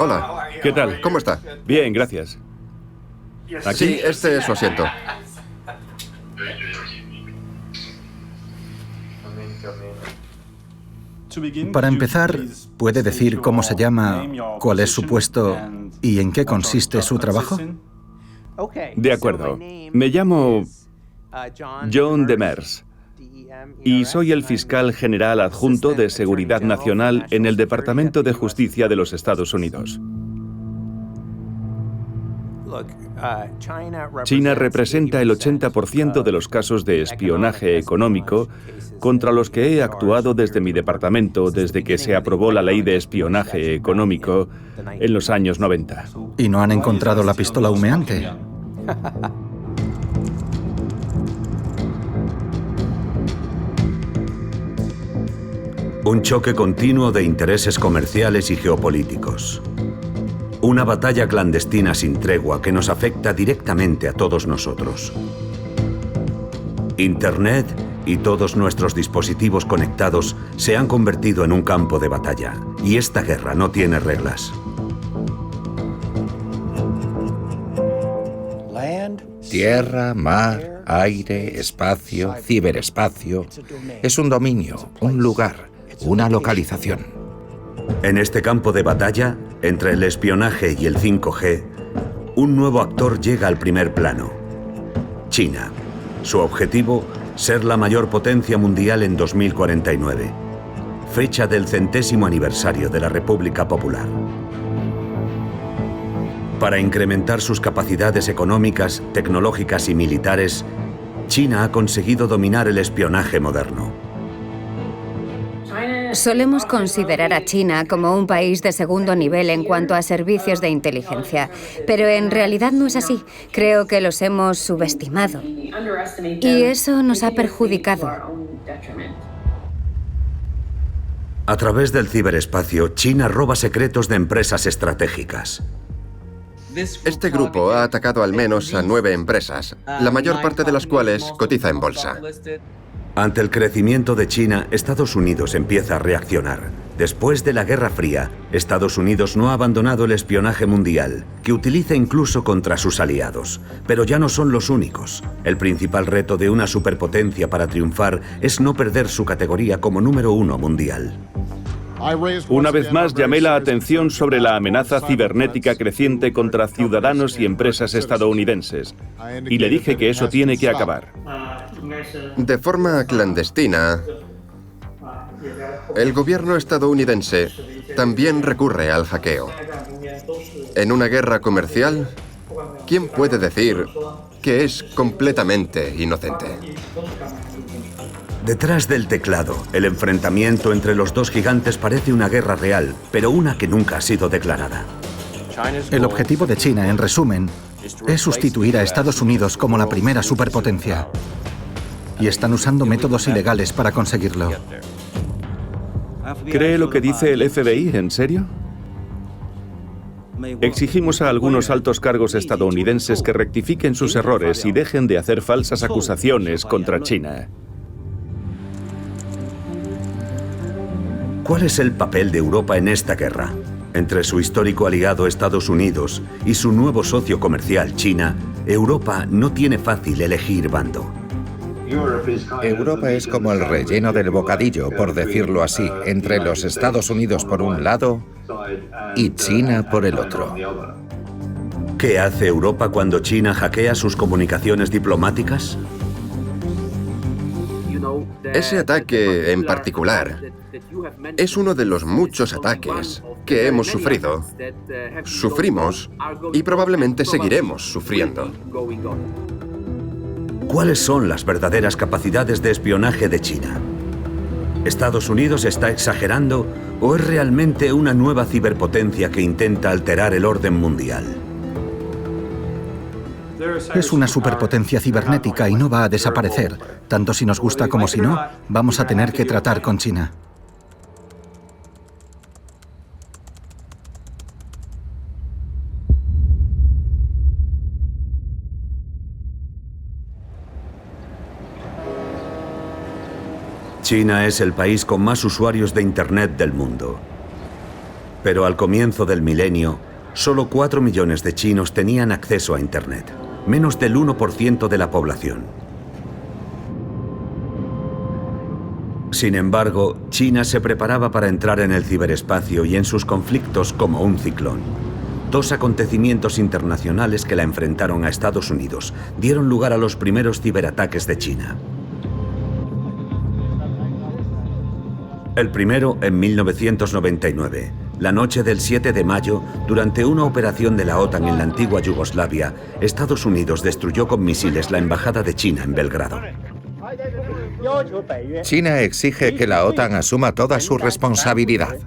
Hola. ¿Qué tal? ¿Cómo está? Bien, gracias. ¿Aquí? Sí, este es su asiento. Para empezar, ¿puede decir cómo se llama, cuál es su puesto y en qué consiste su trabajo? De acuerdo. Me llamo John Demers y soy el fiscal general adjunto de Seguridad Nacional en el Departamento de Justicia de los Estados Unidos. China representa el 80% de los casos de espionaje económico contra los que he actuado desde mi departamento desde que se aprobó la ley de espionaje económico en los años 90. ¿Y no han encontrado la pistola humeante? Un choque continuo de intereses comerciales y geopolíticos. Una batalla clandestina sin tregua que nos afecta directamente a todos nosotros. Internet y todos nuestros dispositivos conectados se han convertido en un campo de batalla, y esta guerra no tiene reglas. Tierra, mar, aire, espacio, ciberespacio. Es un dominio, un lugar, una localización. En este campo de batalla, entre el espionaje y el 5G, un nuevo actor llega al primer plano. China. Su objetivo, ser la mayor potencia mundial en 2049. Fecha del 100º aniversario de la República Popular. Para incrementar sus capacidades económicas, tecnológicas y militares, China ha conseguido dominar el espionaje moderno. Solemos considerar a China como un país de segundo nivel en cuanto a servicios de inteligencia, pero en realidad no es así. Creo que los hemos subestimado y eso nos ha perjudicado. A través del ciberespacio, China roba secretos de empresas estratégicas. Este grupo ha atacado al menos a 9 empresas, la mayor parte de las cuales cotiza en bolsa. Ante el crecimiento de China, Estados Unidos empieza a reaccionar. Después de la Guerra Fría, Estados Unidos no ha abandonado el espionaje mundial, que utiliza incluso contra sus aliados. Pero ya no son los únicos. El principal reto de una superpotencia para triunfar es no perder su categoría como número 1 mundial. Una vez más llamé la atención sobre la amenaza cibernética creciente contra ciudadanos y empresas estadounidenses, y le dije que eso tiene que acabar. De forma clandestina, el gobierno estadounidense también recurre al hackeo. En una guerra comercial, ¿quién puede decir que es completamente inocente? Detrás del teclado, el enfrentamiento entre los dos gigantes parece una guerra real, pero una que nunca ha sido declarada. El objetivo de China, en resumen, es sustituir a Estados Unidos como la primera superpotencia. Y están usando métodos ilegales para conseguirlo. ¿Cree lo que dice el FBI? ¿En serio? Exigimos a algunos altos cargos estadounidenses que rectifiquen sus errores y dejen de hacer falsas acusaciones contra China. ¿Cuál es el papel de Europa en esta guerra? Entre su histórico aliado Estados Unidos y su nuevo socio comercial China, Europa no tiene fácil elegir bando. Europa es como el relleno del bocadillo, por decirlo así, entre los Estados Unidos por un lado y China por el otro. ¿Qué hace Europa cuando China hackea sus comunicaciones diplomáticas? Ese ataque en particular es uno de los muchos ataques que hemos sufrido, sufrimos y probablemente seguiremos sufriendo. ¿Cuáles son las verdaderas capacidades de espionaje de China? ¿Estados Unidos está exagerando o es realmente una nueva ciberpotencia que intenta alterar el orden mundial? Es una superpotencia cibernética y no va a desaparecer. Tanto si nos gusta como si no, vamos a tener que tratar con China. China es el país con más usuarios de Internet del mundo. Pero al comienzo del milenio, solo 4 millones de chinos tenían acceso a Internet, menos del 1% de la población. Sin embargo, China se preparaba para entrar en el ciberespacio y en sus conflictos como un ciclón. 2 acontecimientos internacionales que la enfrentaron a Estados Unidos dieron lugar a los primeros ciberataques de China. El primero en 1999, la noche del 7 de mayo, durante una operación de la OTAN en la antigua Yugoslavia, Estados Unidos destruyó con misiles la embajada de China en Belgrado. China exige que la OTAN asuma toda su responsabilidad.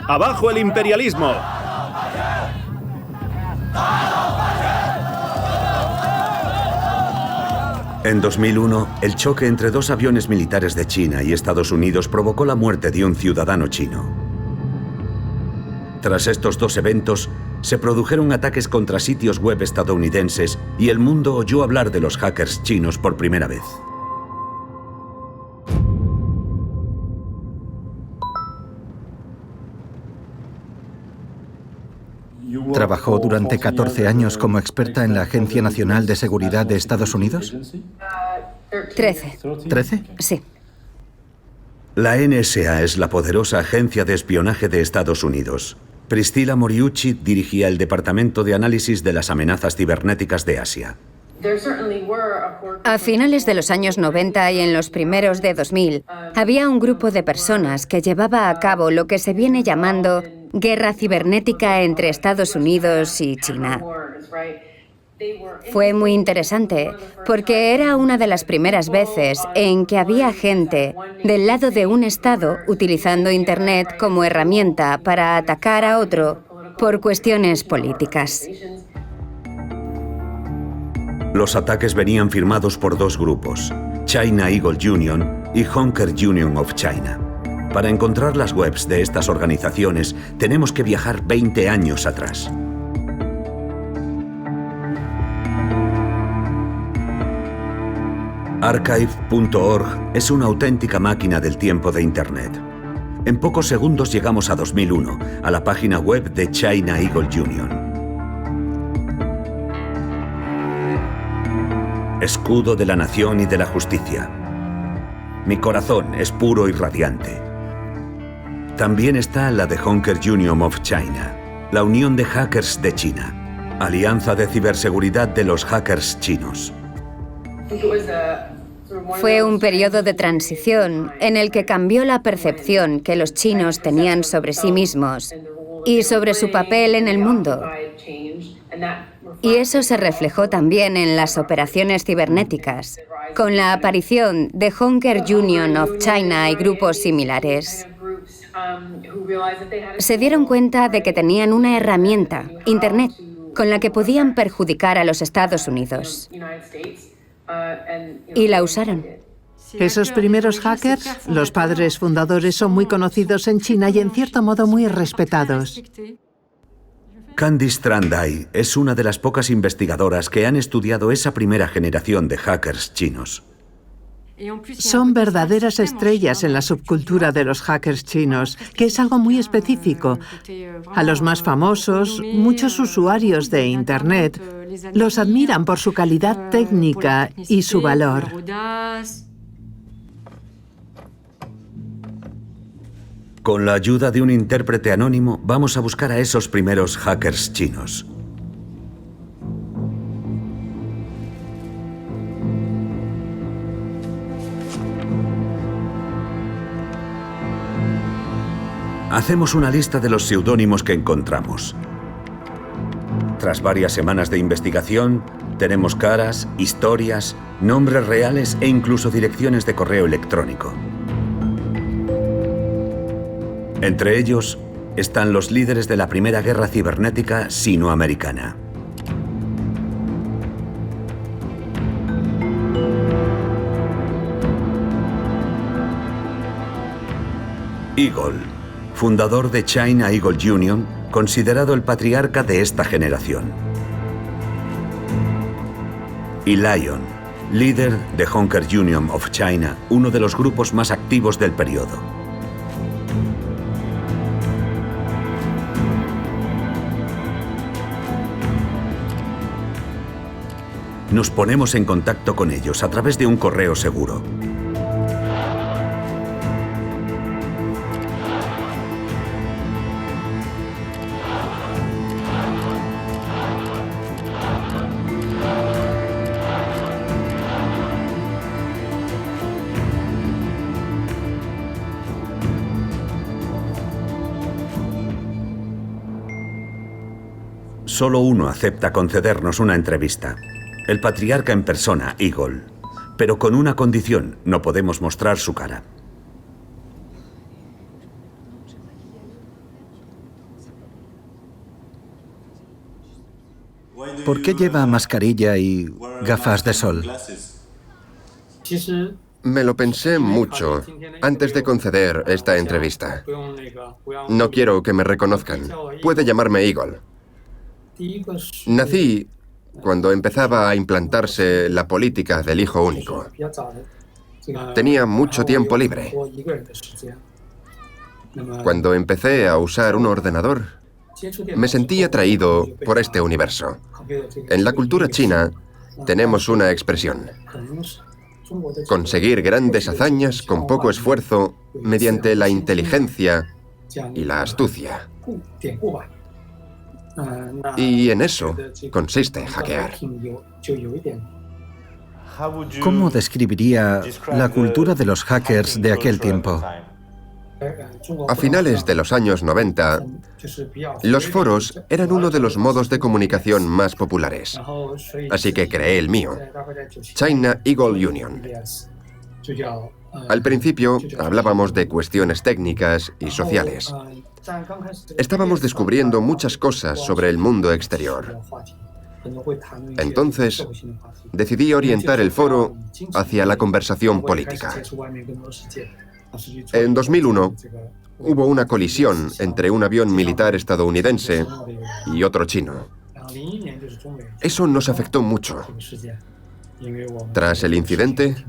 ¡Abajo el imperialismo! En 2001, el choque entre 2 aviones militares de China y Estados Unidos provocó la muerte de un ciudadano chino. Tras estos 2 eventos, se produjeron ataques contra sitios web estadounidenses y el mundo oyó hablar de los hackers chinos por primera vez. ¿Trabajó durante 14 años como experta en la Agencia Nacional de Seguridad de Estados Unidos? 13. ¿13? Sí. La NSA es la poderosa agencia de espionaje de Estados Unidos. Priscilla Moriucci dirigía el Departamento de Análisis de las Amenazas Cibernéticas de Asia. A finales de los años 90 y en los primeros de 2000, había un grupo de personas que llevaba a cabo lo que se viene llamando guerra cibernética entre Estados Unidos y China. Fue muy interesante porque era una de las primeras veces en que había gente del lado de un Estado utilizando Internet como herramienta para atacar a otro por cuestiones políticas. Los ataques venían firmados por 2 grupos, China Eagle Union y Hacker Union of China. Para encontrar las webs de estas organizaciones, tenemos que viajar 20 años atrás. Archive.org es una auténtica máquina del tiempo de Internet. En pocos segundos llegamos a 2001, a la página web de China Eagle Union. Escudo de la nación y de la justicia. Mi corazón es puro y radiante. También está la de Hacker Union of China, la Unión de Hackers de China, alianza de ciberseguridad de los hackers chinos. Fue un periodo de transición en el que cambió la percepción que los chinos tenían sobre sí mismos y sobre su papel en el mundo. Y eso se reflejó también en las operaciones cibernéticas, con la aparición de Hacker Union of China y grupos similares. Se dieron cuenta de que tenían una herramienta, Internet, con la que podían perjudicar a los Estados Unidos. Y la usaron. Esos primeros hackers, los padres fundadores, son muy conocidos en China y en cierto modo muy respetados. Candice Trandai es una de las pocas investigadoras que han estudiado esa primera generación de hackers chinos. Son verdaderas estrellas en la subcultura de los hackers chinos, que es algo muy específico. A los más famosos, muchos usuarios de Internet los admiran por su calidad técnica y su valor. Con la ayuda de un intérprete anónimo, vamos a buscar a esos primeros hackers chinos. Hacemos una lista de los seudónimos que encontramos. Tras varias semanas de investigación, tenemos caras, historias, nombres reales e incluso direcciones de correo electrónico. Entre ellos están los líderes de la primera guerra cibernética sinoamericana. Eagle, fundador de China Eagle Union, considerado el patriarca de esta generación. Y Lion, líder de Hacker Union of China, uno de los grupos más activos del periodo. Nos ponemos en contacto con ellos a través de un correo seguro. Solo uno acepta concedernos una entrevista. El patriarca en persona, Igor. Pero con una condición: no podemos mostrar su cara. ¿Por qué lleva mascarilla y gafas de sol? Me lo pensé mucho antes de conceder esta entrevista. No quiero que me reconozcan. Puede llamarme Igor. Nací cuando empezaba a implantarse la política del hijo único. Tenía mucho tiempo libre. Cuando empecé a usar un ordenador, me sentí atraído por este universo. En la cultura china tenemos una expresión: conseguir grandes hazañas con poco esfuerzo mediante la inteligencia y la astucia. Y en eso consiste hackear. ¿Cómo describiría la cultura de los hackers de aquel tiempo? A finales de los años 90, los foros eran uno de los modos de comunicación más populares. Así que creé el mío, China Eagle Union. Al principio hablábamos de cuestiones técnicas y sociales. Estábamos descubriendo muchas cosas sobre el mundo exterior. Entonces, decidí orientar el foro hacia la conversación política. En 2001, hubo una colisión entre un avión militar estadounidense y otro chino. Eso nos afectó mucho. Tras el incidente,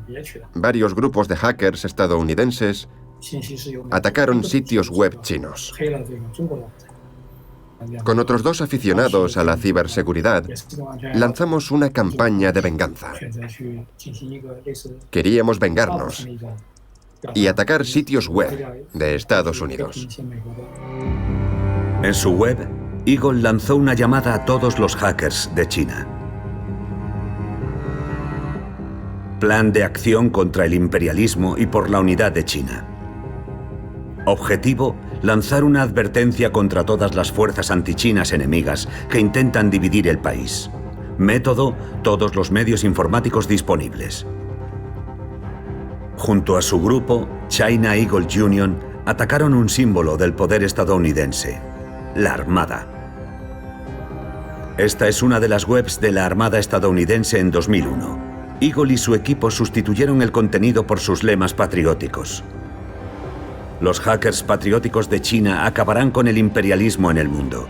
varios grupos de hackers estadounidenses atacaron sitios web chinos. Con otros 2 aficionados a la ciberseguridad, lanzamos una campaña de venganza. Queríamos vengarnos y atacar sitios web de Estados Unidos. En su web, Igor lanzó una llamada a todos los hackers de China. Plan de acción contra el imperialismo y por la unidad de China. Objetivo: lanzar una advertencia contra todas las fuerzas antichinas enemigas que intentan dividir el país. Método: todos los medios informáticos disponibles. Junto a su grupo, China Eagle Union, atacaron un símbolo del poder estadounidense: la Armada. Esta es una de las webs de la Armada estadounidense en 2001. Eagle y su equipo sustituyeron el contenido por sus lemas patrióticos. Los hackers patrióticos de China acabarán con el imperialismo en el mundo.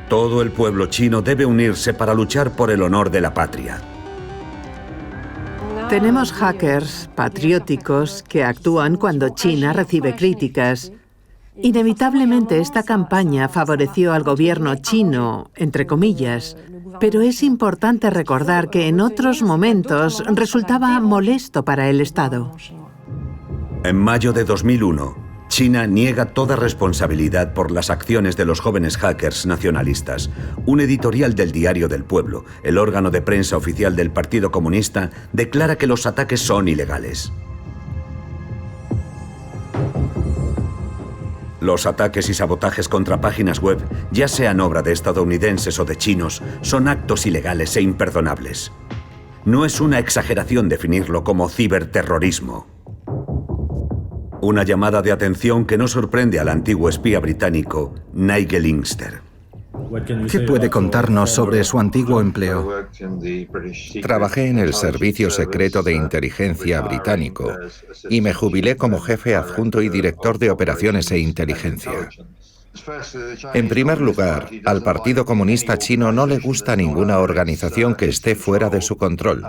Todo el pueblo chino debe unirse para luchar por el honor de la patria. Tenemos hackers patrióticos que actúan cuando China recibe críticas. Inevitablemente esta campaña favoreció al gobierno chino, entre comillas, pero es importante recordar que en otros momentos resultaba molesto para el Estado. En mayo de 2001, China niega toda responsabilidad por las acciones de los jóvenes hackers nacionalistas. Un editorial del Diario del Pueblo, el órgano de prensa oficial del Partido Comunista, declara que los ataques son ilegales. Los ataques y sabotajes contra páginas web, ya sean obra de estadounidenses o de chinos, son actos ilegales e imperdonables. No es una exageración definirlo como ciberterrorismo. Una llamada de atención que no sorprende al antiguo espía británico Nigel Ingster. ¿Qué puede contarnos sobre su antiguo empleo? Trabajé en el Servicio Secreto de Inteligencia británico y me jubilé como jefe adjunto y director de operaciones e inteligencia. En primer lugar, al Partido Comunista Chino no le gusta ninguna organización que esté fuera de su control.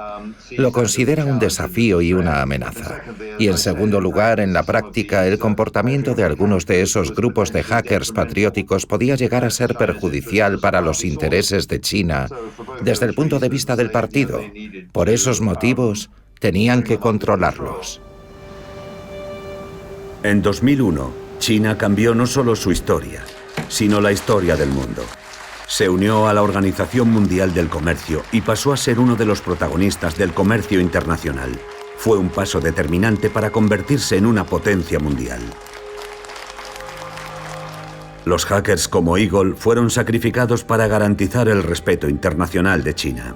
Lo considera un desafío y una amenaza. Y en segundo lugar, en la práctica, el comportamiento de algunos de esos grupos de hackers patrióticos podía llegar a ser perjudicial para los intereses de China desde el punto de vista del partido. Por esos motivos, tenían que controlarlos. En 2001, China cambió no solo su historia, sino la historia del mundo. Se unió a la Organización Mundial del Comercio y pasó a ser uno de los protagonistas del comercio internacional. Fue un paso determinante para convertirse en una potencia mundial. Los hackers como Eagle fueron sacrificados para garantizar el respeto internacional de China.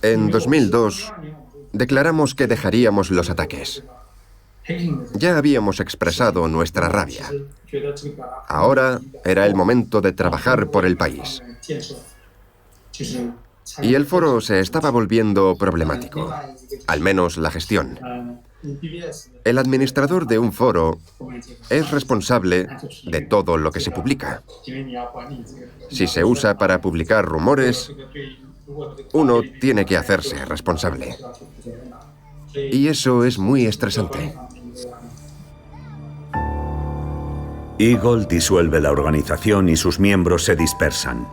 En 2002, declaramos que dejaríamos los ataques. Ya habíamos expresado nuestra rabia. Ahora era el momento de trabajar por el país. Y el foro se estaba volviendo problemático, al menos la gestión. El administrador de un foro es responsable de todo lo que se publica. Si se usa para publicar rumores, uno tiene que hacerse responsable. Y eso es muy estresante. Eagle disuelve la organización y sus miembros se dispersan.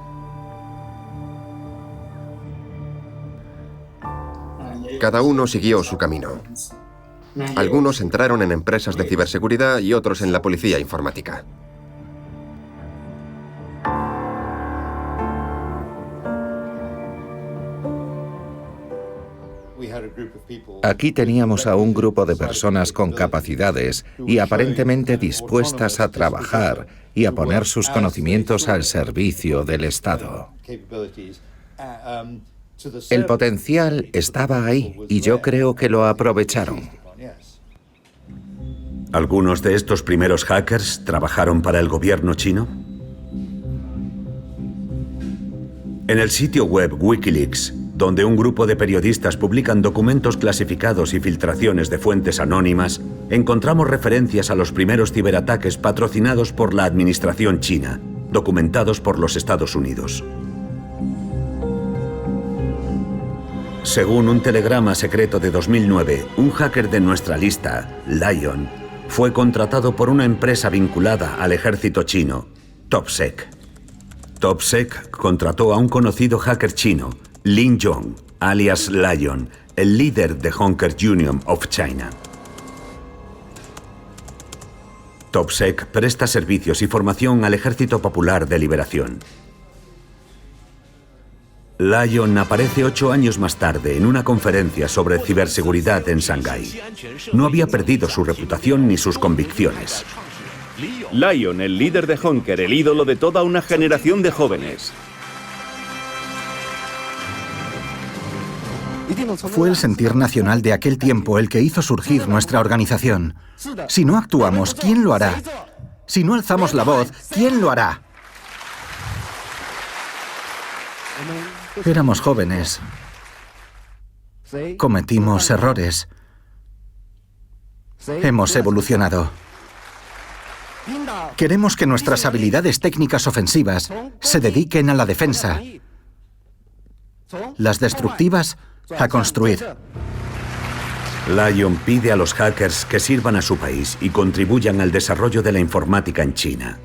Cada uno siguió su camino. Algunos entraron en empresas de ciberseguridad y otros en la policía informática. Aquí teníamos a un grupo de personas con capacidades y aparentemente dispuestas a trabajar y a poner sus conocimientos al servicio del Estado. El potencial estaba ahí y yo creo que lo aprovecharon. ¿Algunos de estos primeros hackers trabajaron para el gobierno chino? En el sitio web Wikileaks, donde un grupo de periodistas publican documentos clasificados y filtraciones de fuentes anónimas, encontramos referencias a los primeros ciberataques patrocinados por la administración china, documentados por los Estados Unidos. Según un telegrama secreto de 2009, un hacker de nuestra lista, Lion, fue contratado por una empresa vinculada al ejército chino, TopSec. TopSec contrató a un conocido hacker chino, Lin Yong, alias Lion, el líder de Hacker Union of China. TopSec presta servicios y formación al Ejército Popular de Liberación. Lion aparece 8 años más tarde en una conferencia sobre ciberseguridad en Shanghái. No había perdido su reputación ni sus convicciones. Lion, el líder de Honker, el ídolo de toda una generación de jóvenes. Fue el sentir nacional de aquel tiempo el que hizo surgir nuestra organización. Si no actuamos, ¿quién lo hará? Si no alzamos la voz, ¿quién lo hará? Éramos jóvenes. Cometimos errores. Hemos evolucionado. Queremos que nuestras habilidades técnicas ofensivas se dediquen a la defensa. Las destructivas, a construir. Lion pide a los hackers que sirvan a su país y contribuyan al desarrollo de la informática en China.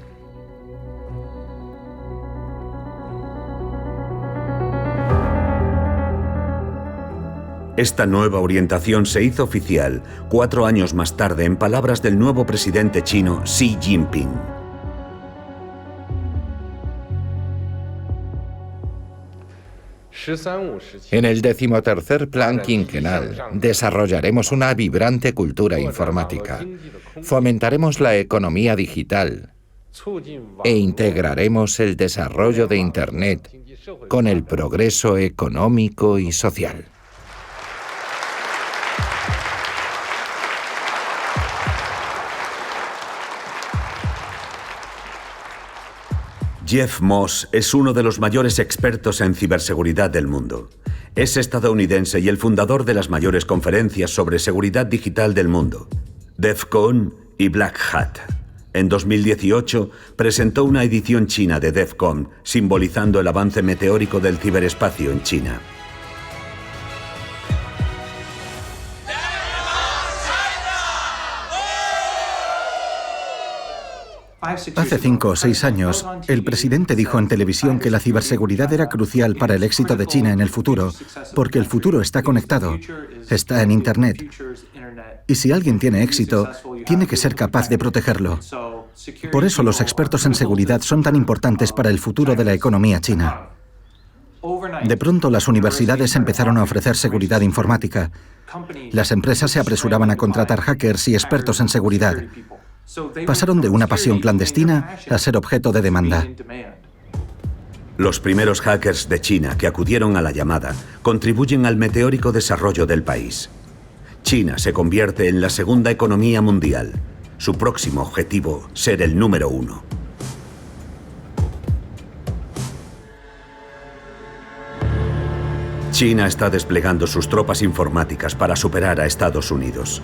Esta nueva orientación se hizo oficial 4 años más tarde en palabras del nuevo presidente chino Xi Jinping. En el 13º Plan Quinquenal desarrollaremos una vibrante cultura informática, fomentaremos la economía digital e integraremos el desarrollo de Internet con el progreso económico y social. Jeff Moss es uno de los mayores expertos en ciberseguridad del mundo. Es estadounidense y el fundador de las mayores conferencias sobre seguridad digital del mundo. DEFCON y Black Hat. En 2018 presentó una edición china de DEFCON, simbolizando el avance meteórico del ciberespacio en China. Hace 5 o 6 años, el presidente dijo en televisión que la ciberseguridad era crucial para el éxito de China en el futuro, porque el futuro está conectado, está en Internet. Y si alguien tiene éxito, tiene que ser capaz de protegerlo. Por eso los expertos en seguridad son tan importantes para el futuro de la economía china. De pronto las universidades empezaron a ofrecer seguridad informática. Las empresas se apresuraban a contratar hackers y expertos en seguridad. Pasaron de una pasión clandestina a ser objeto de demanda. Los primeros hackers de China que acudieron a la llamada contribuyen al meteórico desarrollo del país. China se convierte en la segunda economía mundial. Su próximo objetivo, ser el número 1. China está desplegando sus tropas informáticas para superar a Estados Unidos.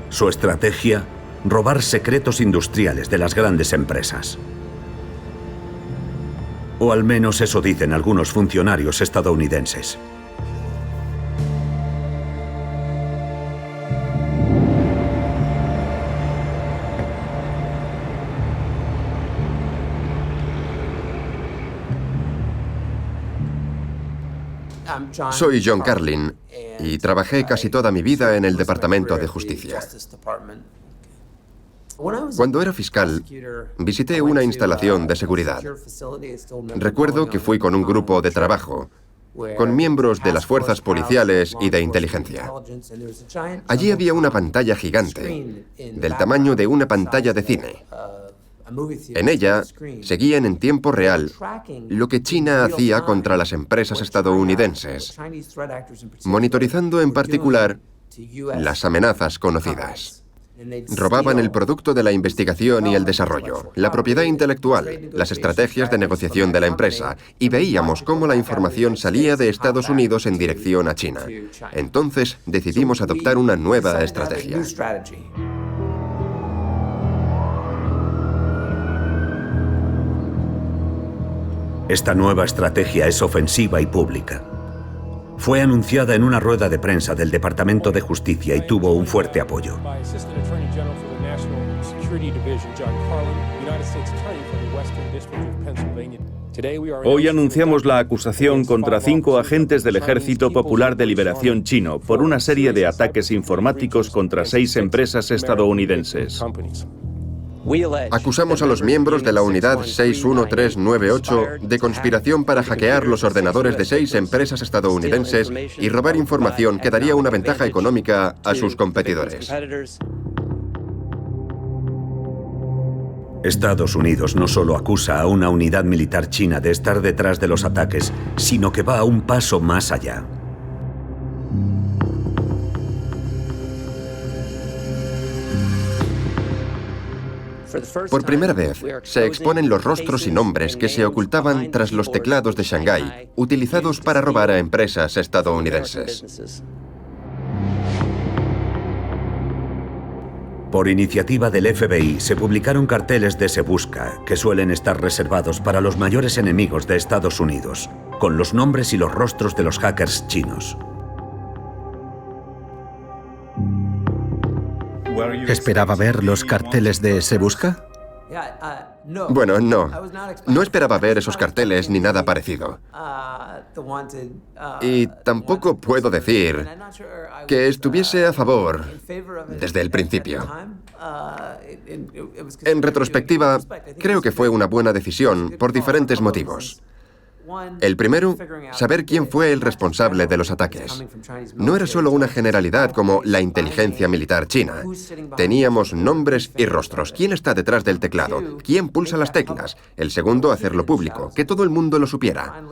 Su estrategia: robar secretos industriales de las grandes empresas. O al menos eso dicen algunos funcionarios estadounidenses. Soy John Carlin y trabajé casi toda mi vida en el Departamento de Justicia. Cuando era fiscal, visité una instalación de seguridad. Recuerdo que fui con un grupo de trabajo, con miembros de las fuerzas policiales y de inteligencia. Allí había una pantalla gigante, del tamaño de una pantalla de cine. En ella seguían en tiempo real lo que China hacía contra las empresas estadounidenses, monitorizando en particular las amenazas conocidas. Robaban el producto de la investigación y el desarrollo, la propiedad intelectual, las estrategias de negociación de la empresa, y veíamos cómo la información salía de Estados Unidos en dirección a China. Entonces decidimos adoptar una nueva estrategia. Esta nueva estrategia es ofensiva y pública. Fue anunciada en una rueda de prensa del Departamento de Justicia y tuvo un fuerte apoyo. Hoy anunciamos la acusación contra 5 agentes del Ejército Popular de Liberación Chino por una serie de ataques informáticos contra 6 empresas estadounidenses. Acusamos a los miembros de la Unidad 61398 de conspiración para hackear los ordenadores de 6 empresas estadounidenses y robar información que daría una ventaja económica a sus competidores. Estados Unidos no solo acusa a una unidad militar china de estar detrás de los ataques, sino que va a un paso más allá. Por primera vez, se exponen los rostros y nombres que se ocultaban tras los teclados de Shanghái, utilizados para robar a empresas estadounidenses. Por iniciativa del FBI, se publicaron carteles de Se Busca, que suelen estar reservados para los mayores enemigos de Estados Unidos, con los nombres y los rostros de los hackers chinos. ¿Esperaba ver los carteles de Se Busca? Bueno, no. No esperaba ver esos carteles ni nada parecido. Y tampoco puedo decir que estuviese a favor desde el principio. En retrospectiva, creo que fue una buena decisión por diferentes motivos. El primero, saber quién fue el responsable de los ataques. No era solo una generalidad como la inteligencia militar china. Teníamos nombres y rostros. ¿Quién está detrás del teclado? ¿Quién pulsa las teclas? El segundo, hacerlo público, que todo el mundo lo supiera.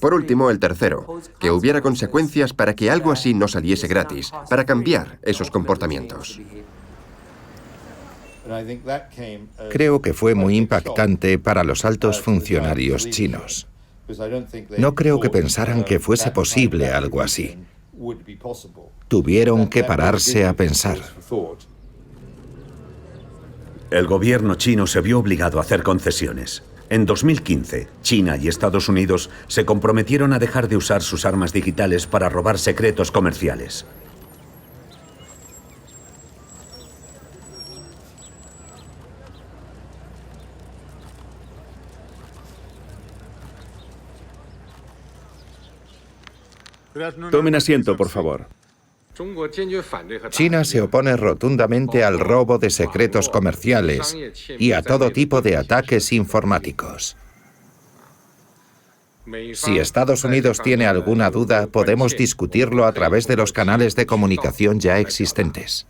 Por último, el tercero, que hubiera consecuencias para que algo así no saliese gratis, para cambiar esos comportamientos. Creo que fue muy impactante para los altos funcionarios chinos. No creo que pensaran que fuese posible algo así. Tuvieron que pararse a pensar. El gobierno chino se vio obligado a hacer concesiones. En 2015, China y Estados Unidos se comprometieron a dejar de usar sus armas digitales para robar secretos comerciales. Tomen asiento, por favor. China se opone rotundamente al robo de secretos comerciales y a todo tipo de ataques informáticos. Si Estados Unidos tiene alguna duda, podemos discutirlo a través de los canales de comunicación ya existentes.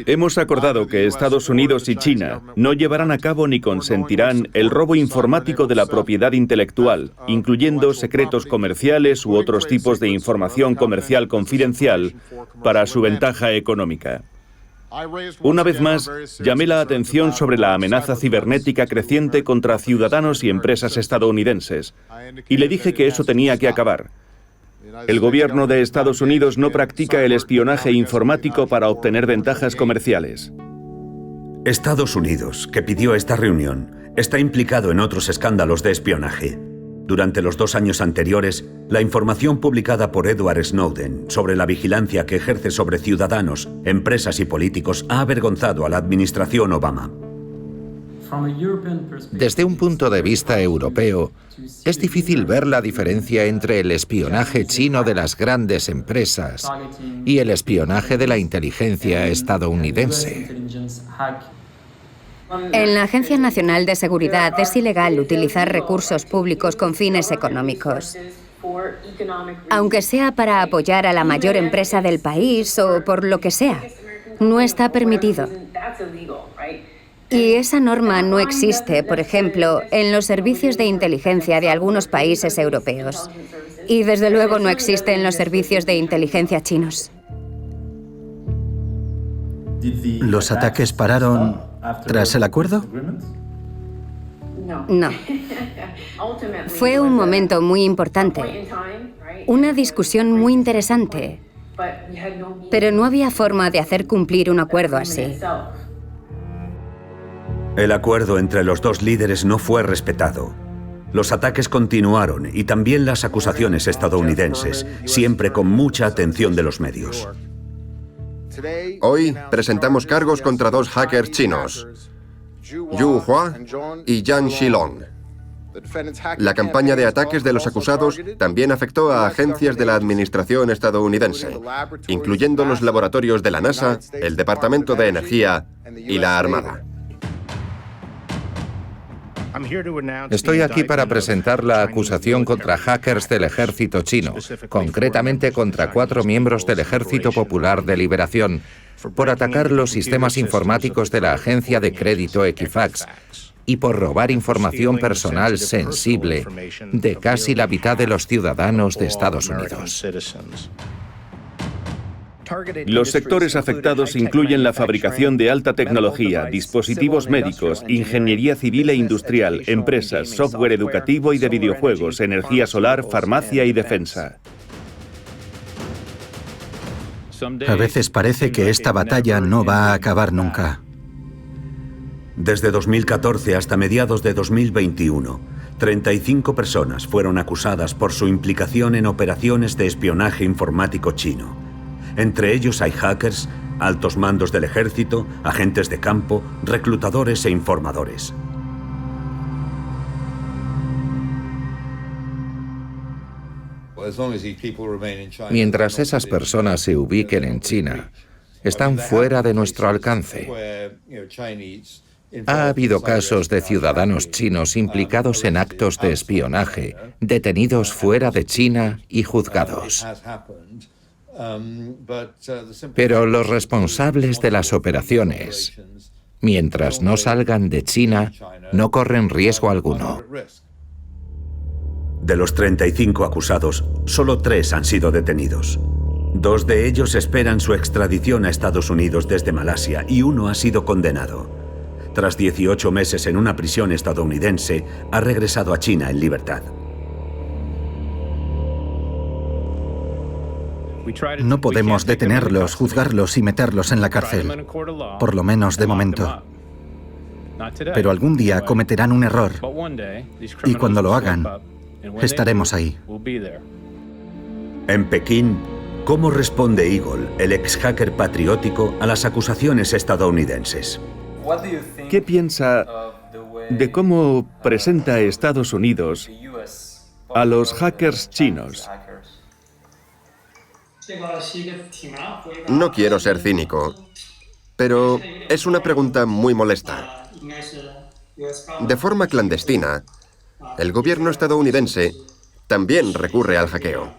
Hemos acordado que Estados Unidos y China no llevarán a cabo ni consentirán el robo informático de la propiedad intelectual, incluyendo secretos comerciales u otros tipos de información comercial confidencial para su ventaja económica. Una vez más, llamé la atención sobre la amenaza cibernética creciente contra ciudadanos y empresas estadounidenses, y le dije que eso tenía que acabar. El gobierno de Estados Unidos no practica el espionaje informático para obtener ventajas comerciales. Estados Unidos, que pidió esta reunión, está implicado en otros escándalos de espionaje. Durante los 2 años anteriores, la información publicada por Edward Snowden sobre la vigilancia que ejerce sobre ciudadanos, empresas y políticos ha avergonzado a la administración Obama. Desde un punto de vista europeo, es difícil ver la diferencia entre el espionaje chino de las grandes empresas y el espionaje de la inteligencia estadounidense. En la Agencia Nacional de Seguridad es ilegal utilizar recursos públicos con fines económicos, aunque sea para apoyar a la mayor empresa del país o por lo que sea. No está permitido. Y esa norma no existe, por ejemplo, en los servicios de inteligencia de algunos países europeos. Y desde luego no existe en los servicios de inteligencia chinos. ¿Los ataques pararon tras el acuerdo? No. Fue un momento muy importante, una discusión muy interesante, pero no había forma de hacer cumplir un acuerdo así. El acuerdo entre los dos líderes no fue respetado. Los ataques continuaron y también las acusaciones estadounidenses, siempre con mucha atención de los medios. Hoy presentamos cargos contra 2 hackers chinos, Yu Hua y Yang Shilong. La campaña de ataques de los acusados también afectó a agencias de la administración estadounidense, incluyendo los laboratorios de la NASA, el Departamento de Energía y la Armada. Estoy aquí para presentar la acusación contra hackers del ejército chino, concretamente contra 4 miembros del Ejército Popular de Liberación, por atacar los sistemas informáticos de la agencia de crédito Equifax y por robar información personal sensible de casi la mitad de los ciudadanos de Estados Unidos. Los sectores afectados incluyen la fabricación de alta tecnología, dispositivos médicos, ingeniería civil e industrial, empresas, software educativo y de videojuegos, energía solar, farmacia y defensa. A veces parece que esta batalla no va a acabar nunca. Desde 2014 hasta mediados de 2021, 35 personas fueron acusadas por su implicación en operaciones de espionaje informático chino. Entre ellos hay hackers, altos mandos del ejército, agentes de campo, reclutadores e informadores. Mientras esas personas se ubiquen en China, están fuera de nuestro alcance. Ha habido casos de ciudadanos chinos implicados en actos de espionaje, detenidos fuera de China y juzgados. Pero los responsables de las operaciones, mientras no salgan de China, no corren riesgo alguno. De los 35 acusados, solo 3 han sido detenidos. 2 de ellos esperan su extradición a Estados Unidos desde Malasia y 1 ha sido condenado. Tras 18 meses en una prisión estadounidense, ha regresado a China en libertad. No podemos detenerlos, juzgarlos y meterlos en la cárcel, por lo menos de momento. Pero algún día cometerán un error y cuando lo hagan, estaremos ahí. En Pekín, ¿cómo responde Eagle, el ex hacker patriótico, a las acusaciones estadounidenses? ¿Qué piensa de cómo presenta Estados Unidos a los hackers chinos? No quiero ser cínico, pero es una pregunta muy molesta. De forma clandestina, el gobierno estadounidense también recurre al hackeo.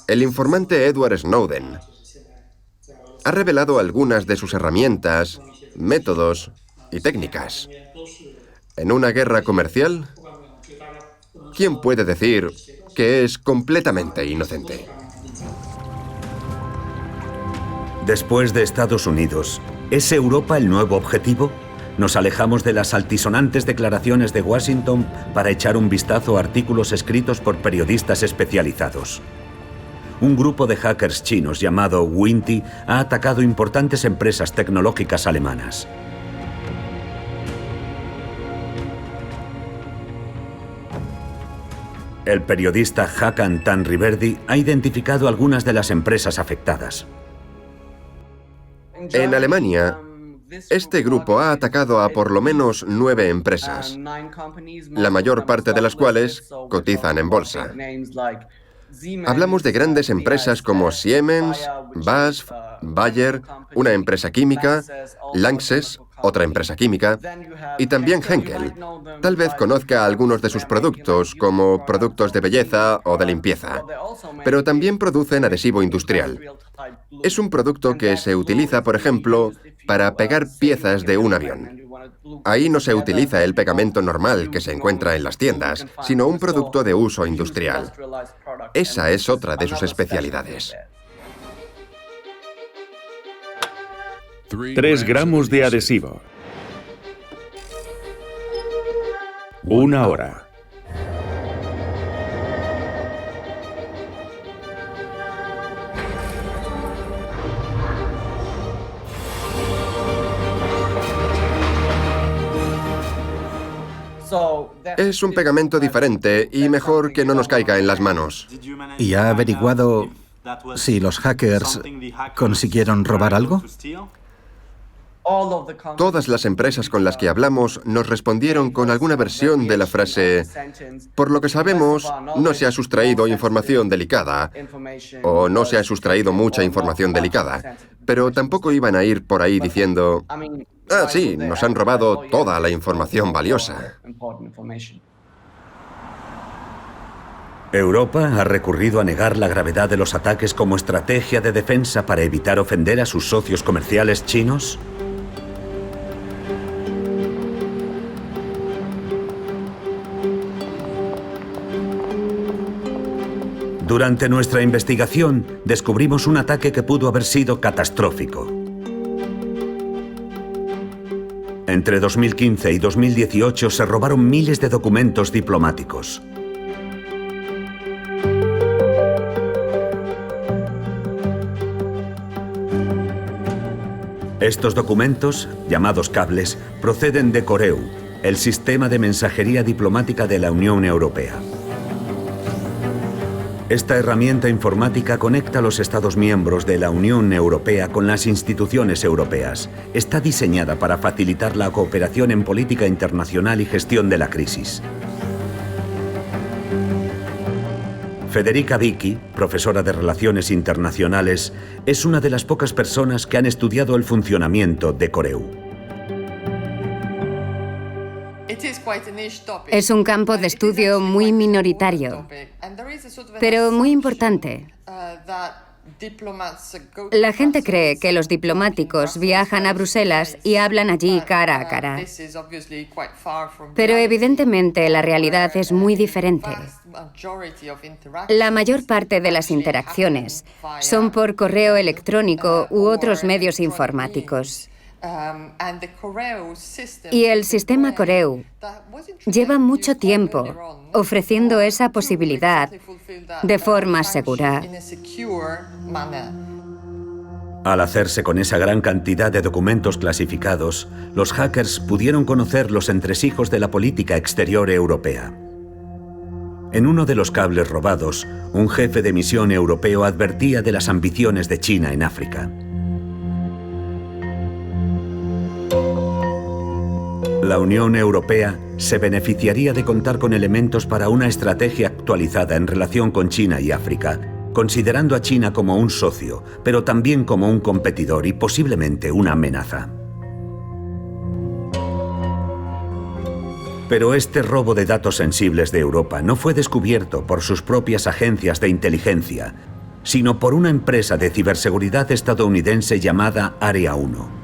El informante Edward Snowden ha revelado algunas de sus herramientas, métodos y técnicas. En una guerra comercial, ¿quién puede decir que es completamente inocente? Después de Estados Unidos, ¿es Europa el nuevo objetivo? ¿Nos alejamos de las altisonantes declaraciones de Washington para echar un vistazo a artículos escritos por periodistas especializados? Un grupo de hackers chinos llamado Winty ha atacado importantes empresas tecnológicas alemanas. El periodista Hakan Tanriverdi ha identificado algunas de las empresas afectadas. En Alemania, este grupo ha atacado a por lo menos 9 empresas, la mayor parte de las cuales cotizan en bolsa. Hablamos de grandes empresas como Siemens, BASF, Bayer, una empresa química, Lanxess, otra empresa química, y también Henkel. Tal vez conozca algunos de sus productos, como productos de belleza o de limpieza, pero también producen adhesivo industrial. Es un producto que se utiliza, por ejemplo, para pegar piezas de un avión. Ahí no se utiliza el pegamento normal que se encuentra en las tiendas, sino un producto de uso industrial. Esa es otra de sus especialidades. 3 gramos de adhesivo. 1 hora. Es un pegamento diferente y mejor que no nos caiga en las manos. ¿Y ha averiguado si los hackers consiguieron robar algo? Todas las empresas con las que hablamos nos respondieron con alguna versión de la frase: por lo que sabemos, no se ha sustraído información delicada, o no se ha sustraído mucha información delicada, pero tampoco iban a ir por ahí diciendo: ah, sí, nos han robado toda la información valiosa. ¿Europa ha recurrido a negar la gravedad de los ataques como estrategia de defensa para evitar ofender a sus socios comerciales chinos? Durante nuestra investigación, descubrimos un ataque que pudo haber sido catastrófico. Entre 2015 y 2018 se robaron miles de documentos diplomáticos. Estos documentos, llamados cables, proceden de Coreu, el sistema de mensajería diplomática de la Unión Europea. Esta herramienta informática conecta a los Estados miembros de la Unión Europea con las instituciones europeas. Está diseñada para facilitar la cooperación en política internacional y gestión de la crisis. Federica Vicky, profesora de Relaciones Internacionales, es una de las pocas personas que han estudiado el funcionamiento de Coreu. Es un campo de estudio muy minoritario, pero muy importante. La gente cree que los diplomáticos viajan a Bruselas y hablan allí cara a cara. Pero evidentemente la realidad es muy diferente. La mayor parte de las interacciones son por correo electrónico u otros medios informáticos. Y el sistema Coreu lleva mucho tiempo ofreciendo esa posibilidad de forma segura. Al hacerse con esa gran cantidad de documentos clasificados, los hackers pudieron conocer los entresijos de la política exterior europea. En uno de los cables robados, un jefe de misión europeo advertía de las ambiciones de China en África. La Unión Europea se beneficiaría de contar con elementos para una estrategia actualizada en relación con China y África, considerando a China como un socio, pero también como un competidor y posiblemente una amenaza. Pero este robo de datos sensibles de Europa no fue descubierto por sus propias agencias de inteligencia, sino por una empresa de ciberseguridad estadounidense llamada Area 1.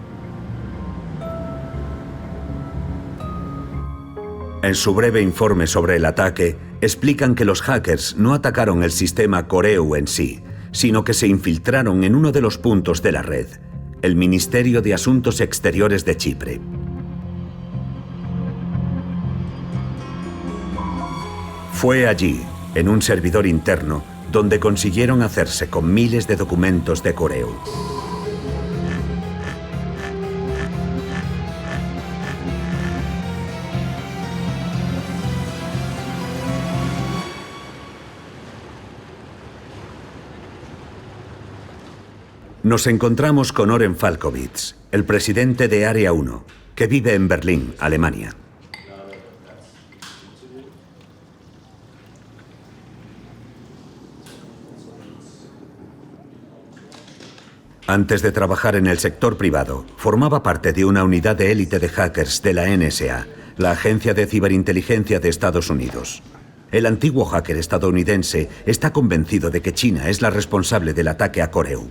En su breve informe sobre el ataque, explican que los hackers no atacaron el sistema Coreu en sí, sino que se infiltraron en uno de los puntos de la red, el Ministerio de Asuntos Exteriores de Chipre. Fue allí, en un servidor interno, donde consiguieron hacerse con miles de documentos de Coreu. Nos encontramos con Oren Falkowitz, el presidente de Area 1, que vive en Berlín, Alemania. Antes de trabajar en el sector privado, formaba parte de una unidad de élite de hackers de la NSA, la Agencia de Ciberinteligencia de Estados Unidos. El antiguo hacker estadounidense está convencido de que China es la responsable del ataque a Coreu.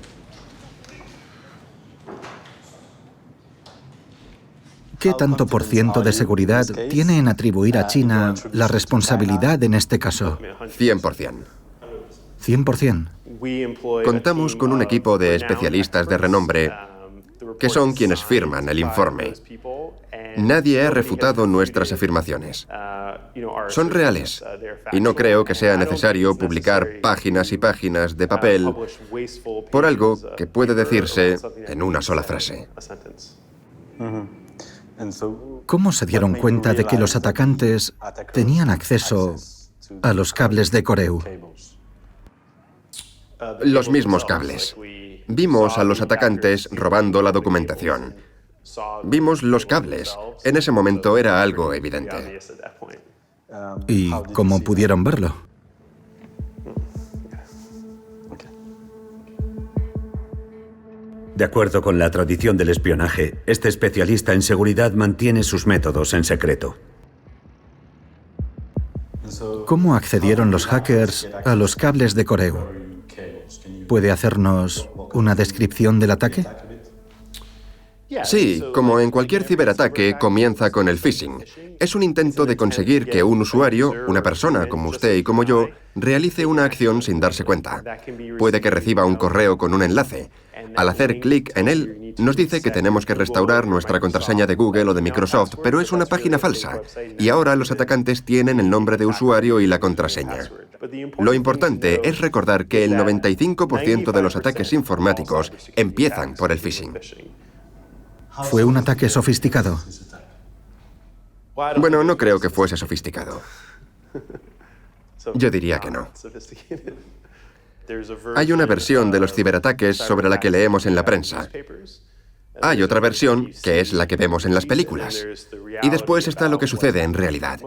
¿Qué tanto por ciento de seguridad tiene en atribuir a China la responsabilidad en este caso? 100%. 100%. Contamos con un equipo de especialistas de renombre que son quienes firman el informe. Nadie ha refutado nuestras afirmaciones. Son reales y no creo que sea necesario publicar páginas y páginas de papel por algo que puede decirse en una sola frase. ¿Cómo se dieron cuenta de que los atacantes tenían acceso a los cables de Coreu? Los mismos cables. Vimos a los atacantes robando la documentación. Vimos los cables. En ese momento era algo evidente. ¿Y cómo pudieron verlo? De acuerdo con la tradición del espionaje, este especialista en seguridad mantiene sus métodos en secreto. ¿Cómo accedieron los hackers a los cables de Coreu? ¿Puede hacernos una descripción del ataque? Sí, como en cualquier ciberataque, comienza con el phishing. Es un intento de conseguir que un usuario, una persona como usted y como yo, realice una acción sin darse cuenta. Puede que reciba un correo con un enlace. Al hacer clic en él, nos dice que tenemos que restaurar nuestra contraseña de Google o de Microsoft, pero es una página falsa. Y ahora los atacantes tienen el nombre de usuario y la contraseña. Lo importante es recordar que el 95% de los ataques informáticos empiezan por el phishing. ¿Fue un ataque sofisticado? Bueno, no creo que fuese sofisticado. Yo diría que no. Hay una versión de los ciberataques sobre la que leemos en la prensa. Hay otra versión, que es la que vemos en las películas. Y después está lo que sucede en realidad.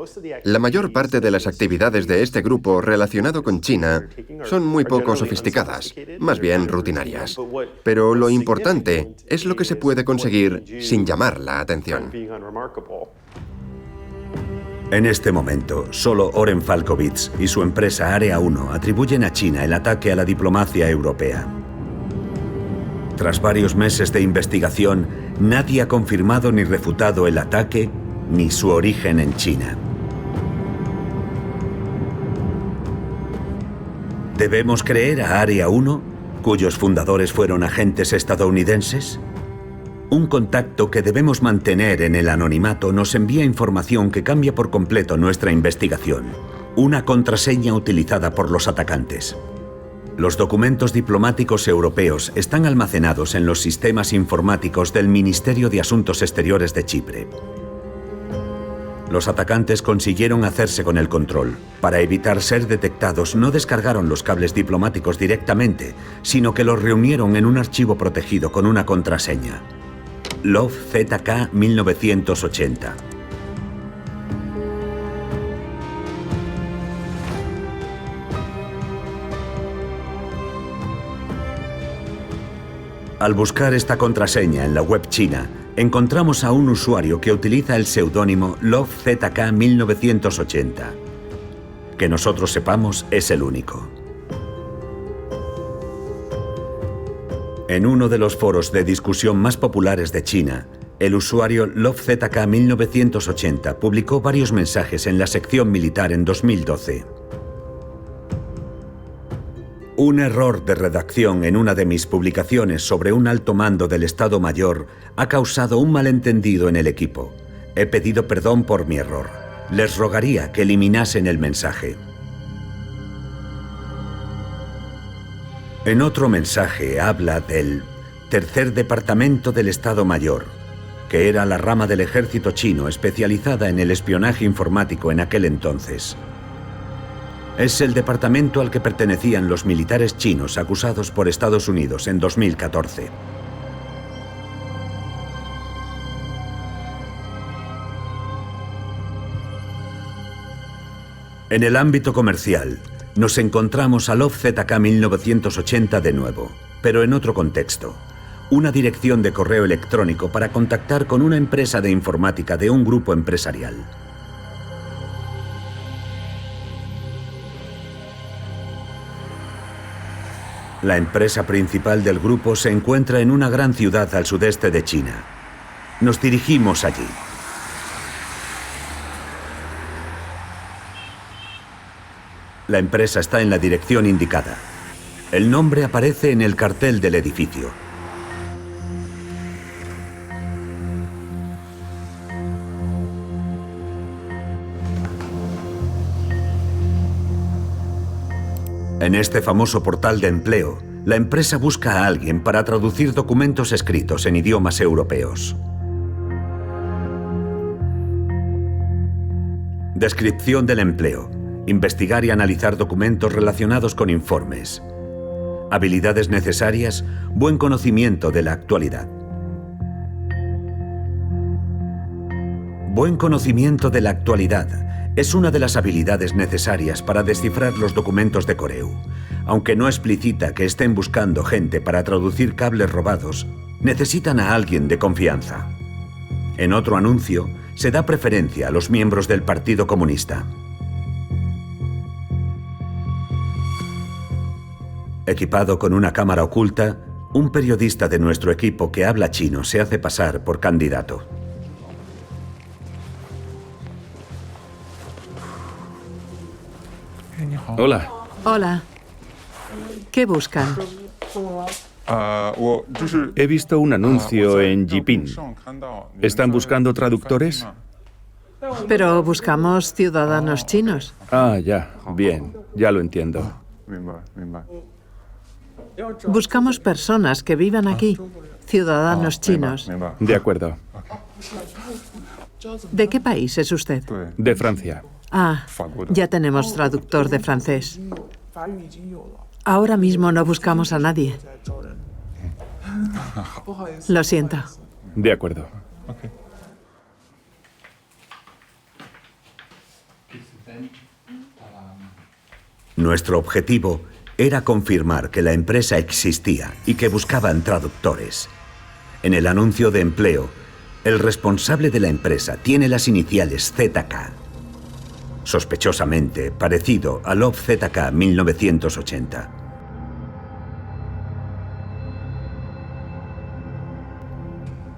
La mayor parte de las actividades de este grupo relacionado con China son muy poco sofisticadas, más bien rutinarias. Pero lo importante es lo que se puede conseguir sin llamar la atención. En este momento, solo Oren Falkowitz y su empresa Area 1 atribuyen a China el ataque a la diplomacia europea. Tras varios meses de investigación, nadie ha confirmado ni refutado el ataque ni su origen en China. ¿Debemos creer a Area 1, cuyos fundadores fueron agentes estadounidenses? Un contacto que debemos mantener en el anonimato nos envía información que cambia por completo nuestra investigación. Una contraseña utilizada por los atacantes. Los documentos diplomáticos europeos están almacenados en los sistemas informáticos del Ministerio de Asuntos Exteriores de Chipre. Los atacantes consiguieron hacerse con el control. Para evitar ser detectados, no descargaron los cables diplomáticos directamente, sino que los reunieron en un archivo protegido con una contraseña. Love ZK 1980. Al buscar esta contraseña en la web china, encontramos a un usuario que utiliza el seudónimo Love ZK 1980. Que nosotros sepamos, es el único. En uno de los foros de discusión más populares de China, el usuario Love ZK 1980 publicó varios mensajes en la sección militar en 2012. Un error de redacción en una de mis publicaciones sobre un alto mando del Estado Mayor ha causado un malentendido en el equipo. He pedido perdón por mi error. Les rogaría que eliminasen el mensaje. En otro mensaje habla del Tercer Departamento del Estado Mayor, que era la rama del ejército chino especializada en el espionaje informático en aquel entonces. Es el departamento al que pertenecían los militares chinos acusados por Estados Unidos en 2014. En el ámbito comercial, nos encontramos a Love ZK 1980 de nuevo, pero en otro contexto. Una dirección de correo electrónico para contactar con una empresa de informática de un grupo empresarial. La empresa principal del grupo se encuentra en una gran ciudad al sudeste de China. Nos dirigimos allí. La empresa está en la dirección indicada. El nombre aparece en el cartel del edificio. En este famoso portal de empleo, la empresa busca a alguien para traducir documentos escritos en idiomas europeos. Descripción del empleo. Investigar y analizar documentos relacionados con informes. Habilidades necesarias, buen conocimiento de la actualidad. Buen conocimiento de la actualidad es una de las habilidades necesarias para descifrar los documentos de correo. Aunque no explicita que estén buscando gente para traducir cables robados, necesitan a alguien de confianza. En otro anuncio, se da preferencia a los miembros del Partido Comunista. Equipado con una cámara oculta, un periodista de nuestro equipo que habla chino se hace pasar por candidato. Hola. Hola. ¿Qué buscan? He visto un anuncio en Yipin. ¿Están buscando traductores? Pero buscamos ciudadanos chinos. Ah, ya. Bien. Ya lo entiendo. Buscamos personas que vivan aquí, ciudadanos chinos. De acuerdo. ¿De qué país es usted? De Francia. Ah, ya tenemos traductor de francés. Ahora mismo no buscamos a nadie. Lo siento. De acuerdo. Nuestro objetivo era confirmar que la empresa existía y que buscaban traductores. En el anuncio de empleo, el responsable de la empresa tiene las iniciales ZK. Sospechosamente parecido a Love ZK 1980.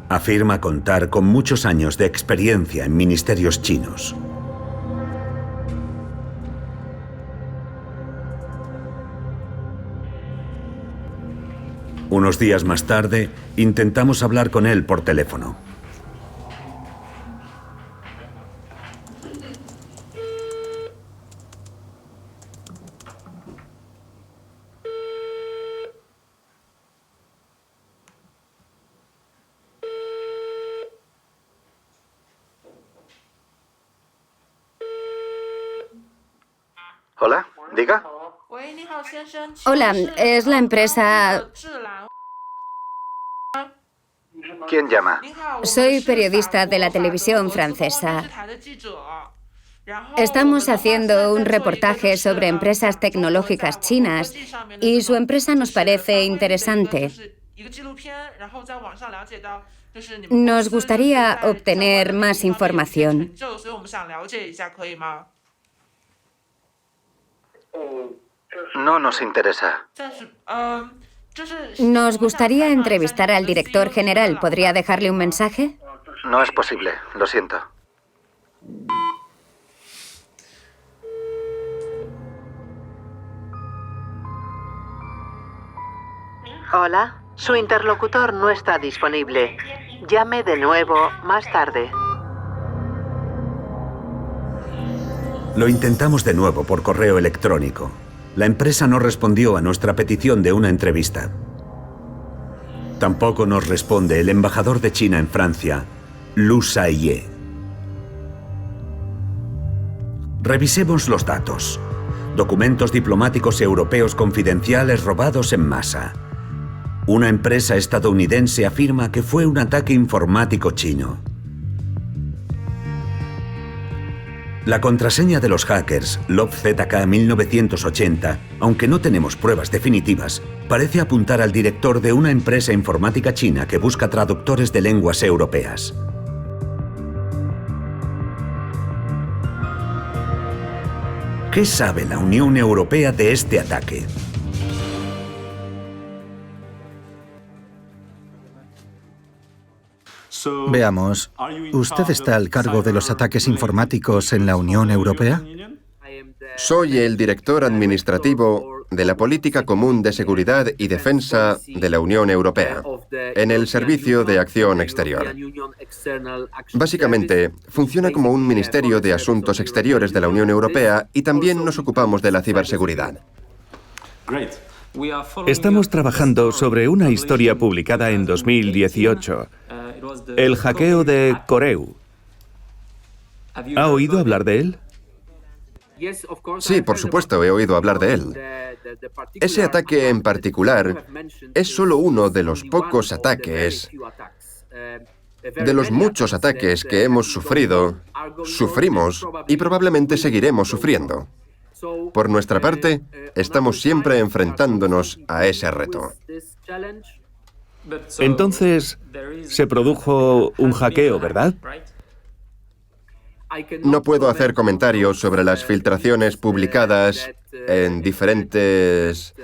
Afirma contar con muchos años de experiencia en ministerios chinos. Unos días más tarde, intentamos hablar con él por teléfono. Hola, diga. Hola, es la empresa... ¿Quién llama? Soy periodista de la televisión francesa. Estamos haciendo un reportaje sobre empresas tecnológicas chinas y su empresa nos parece interesante. Nos gustaría obtener más información. No nos interesa. Nos gustaría entrevistar al director general. ¿Podría dejarle un mensaje? No es posible, lo siento. Hola, su interlocutor no está disponible. Llame de nuevo más tarde. Lo intentamos de nuevo por correo electrónico. La empresa no respondió a nuestra petición de una entrevista. Tampoco nos responde el embajador de China en Francia, Lu Saye. Revisemos los datos. Documentos diplomáticos europeos confidenciales robados en masa. Una empresa estadounidense afirma que fue un ataque informático chino. La contraseña de los hackers, LobZK 1980, aunque no tenemos pruebas definitivas, parece apuntar al director de una empresa informática china que busca traductores de lenguas europeas. ¿Qué sabe la Unión Europea de este ataque? Veamos, ¿usted está al cargo de los ataques informáticos en la Unión Europea? Soy el director administrativo de la Política Común de Seguridad y Defensa de la Unión Europea, en el Servicio de Acción Exterior. Básicamente, funciona como un ministerio de Asuntos Exteriores de la Unión Europea y también nos ocupamos de la ciberseguridad. Estamos trabajando sobre una historia publicada en 2018, el hackeo de Coreu. ¿Ha oído hablar de él? Sí, por supuesto, he oído hablar de él. Ese ataque en particular es solo uno de los pocos ataques, de los muchos ataques que hemos sufrido, sufrimos y probablemente seguiremos sufriendo. Por nuestra parte, estamos siempre enfrentándonos a ese reto. Entonces, se produjo un hackeo, ¿verdad? No puedo hacer comentarios sobre las filtraciones publicadas en diferentes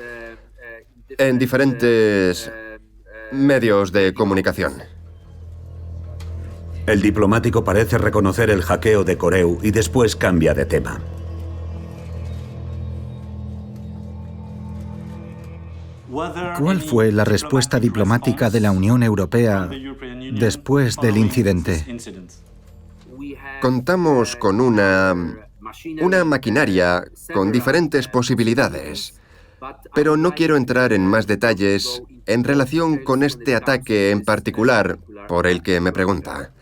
medios de comunicación. El diplomático parece reconocer el hackeo de Coreu y después cambia de tema. ¿Cuál fue la respuesta diplomática de la Unión Europea después del incidente? Contamos con una maquinaria con diferentes posibilidades, pero no quiero entrar en más detalles en relación con este ataque en particular por el que me pregunta.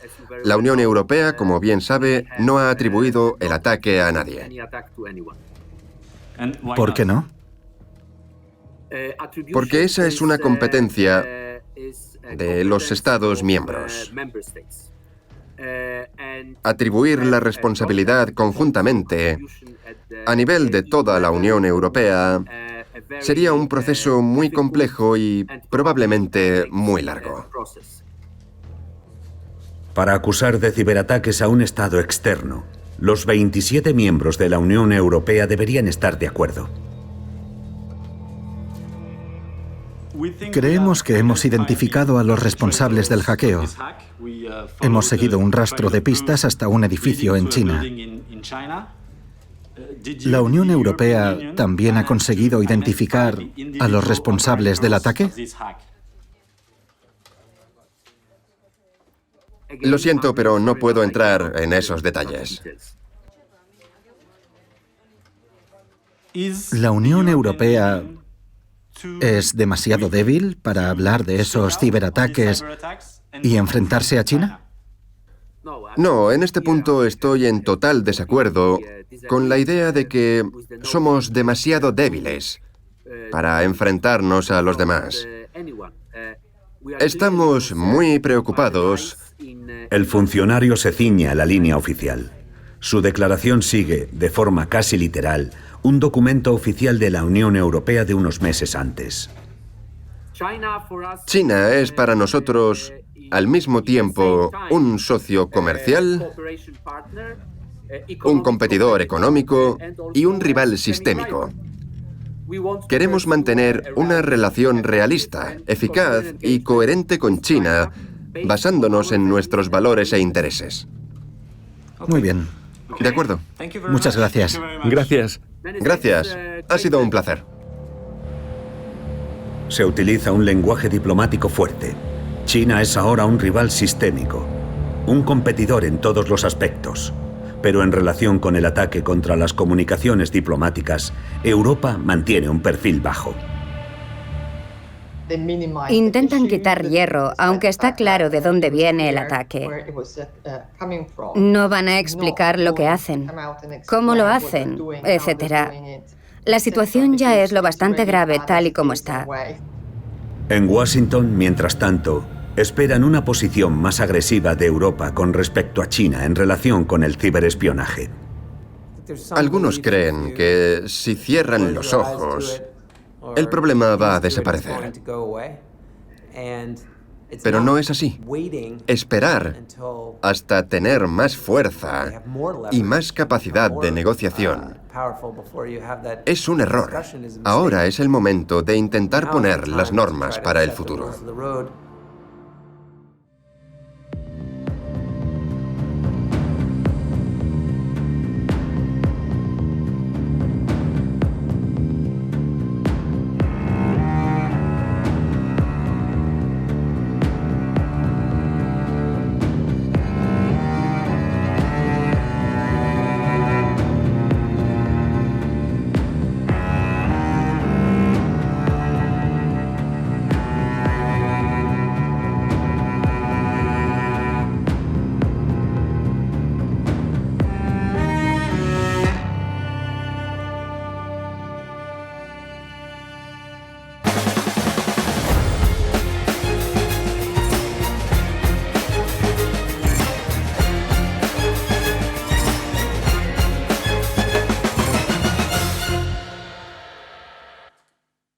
La Unión Europea, como bien sabe, no ha atribuido el ataque a nadie. ¿Por qué no? Porque esa es una competencia de los Estados miembros. Atribuir la responsabilidad conjuntamente a nivel de toda la Unión Europea sería un proceso muy complejo y probablemente muy largo. Para acusar de ciberataques a un Estado externo, los 27 miembros de la Unión Europea deberían estar de acuerdo. Creemos que hemos identificado a los responsables del hackeo. Hemos seguido un rastro de pistas hasta un edificio en China. ¿La Unión Europea también ha conseguido identificar a los responsables del ataque? Lo siento, pero no puedo entrar en esos detalles. ¿La Unión Europea es demasiado débil para hablar de esos ciberataques y enfrentarse a China? No, en este punto estoy en total desacuerdo con la idea de que somos demasiado débiles para enfrentarnos a los demás. Estamos muy preocupados. El funcionario se ciñe a la línea oficial. Su declaración sigue, de forma casi literal, un documento oficial de la Unión Europea de unos meses antes. China es para nosotros, al mismo tiempo, un socio comercial, un competidor económico y un rival sistémico. Queremos mantener una relación realista, eficaz y coherente con China, basándonos en nuestros valores e intereses. Muy bien. ¿De acuerdo? Muchas gracias. Gracias. Gracias. Ha sido un placer. Se utiliza un lenguaje diplomático fuerte. China es ahora un rival sistémico, un competidor en todos los aspectos. Pero en relación con el ataque contra las comunicaciones diplomáticas, Europa mantiene un perfil bajo. Intentan quitar hierro, aunque está claro de dónde viene el ataque. No van a explicar lo que hacen, cómo lo hacen, etc. La situación ya es lo bastante grave tal y como está. En Washington, mientras tanto, esperan una posición más agresiva de Europa con respecto a China en relación con el ciberespionaje. Algunos creen que si cierran los ojos, el problema va a desaparecer. Pero no es así. Esperar hasta tener más fuerza y más capacidad de negociación es un error. Ahora es el momento de intentar poner las normas para el futuro.